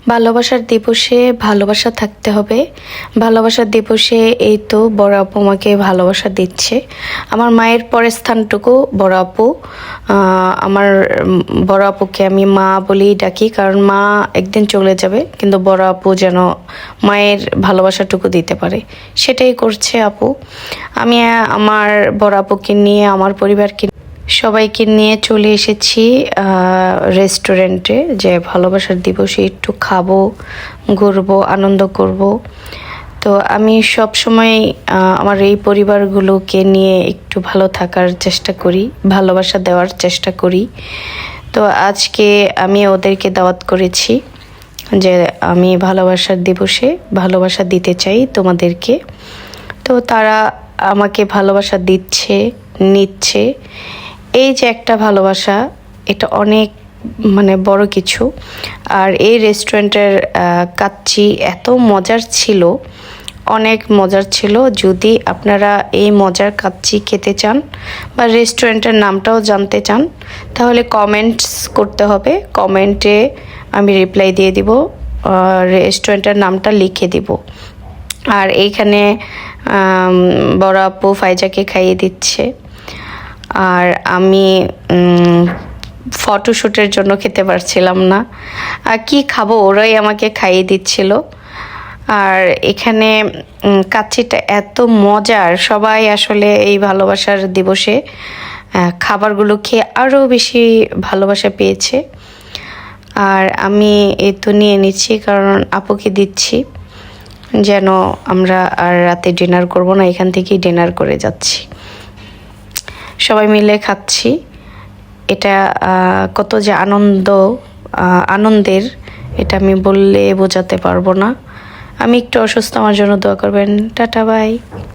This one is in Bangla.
ভালোবাসার দিবসে ভালোবাসা থাকতে হবে। ভালোবাসার দিবসে এই তো বড় আপু আমাকে ভালোবাসা দিচ্ছে। আমার মায়ের পরের স্থানটুকু বড় আপু। আমার বড় আপুকে আমি মা বলেই ডাকি, কারণ মা একদিন চলে যাবে, কিন্তু বড় আপু যেন মায়ের ভালোবাসাটুকু দিতে পারে, সেটাই করছে আপু। আমি আমার বড় আপুকে নিয়ে, আমার পরিবারকে সবাইকে নিয়ে চলে এসেছি রেস্টুরেন্টে, যে ভালোবাসার দিবসে একটু খাবো, ঘুরবো, আনন্দ করব। তো আমি সব সময় আমার এই পরিবারগুলোকে নিয়ে একটু ভালো থাকার চেষ্টা করি, ভালোবাসা দেওয়ার চেষ্টা করি। তো আজকে আমি ওদেরকে দাওয়াত করেছি যে আমি ভালোবাসার দিবসে ভালোবাসা দিতে চাই তোমাদেরকে। তো তারা আমাকে ভালোবাসা দিচ্ছে, নিচ্ছে। এই যে একটা ভালোবাসা, এটা অনেক বড় কিছু। আর এই রেস্টুরেন্টের কাচ্চি এত মজার ছিল, অনেক মজার ছিল। যদি আপনারা এই মজার কাচ্চি খেতে চান বা রেস্টুরেন্টের নামটাও জানতে চান, তাহলে কমেন্টস করতে হবে। কমেন্টে আমি রিপ্লাই দিয়ে দিব, রেস্টুরেন্টের নামটা লিখে দিব। আর এইখানে বড় আপু ফাইজাকে খাইয়ে দিচ্ছে, আর আমি ফটোশ্যুটের জন্য খেতে পারছিলাম না। আর কি খাবো, ওরাই আমাকে খাইয়ে দিচ্ছিল। আর এখানে কাচ্চিটা এত মজার, সবাই আসলে এই ভালোবাসার দিবসে খাবারগুলো খেয়ে আরও বেশি ভালোবাসা পেয়েছে। আর আমি এই তো নিয়ে নিচ্ছি, কারণ আপুকে দিচ্ছি, যেন আমরা আর রাতে ডিনার করব না, এখান থেকেই ডিনার করে যাচ্ছি। সবাই মিলে খাচ্ছি। এটা কত যে আনন্দের, এটা আমি বললে বোঝাতে পারবো না। আমি একটু অসুস্থ, আমার জন্য দোয়া করবেন। Tata, by.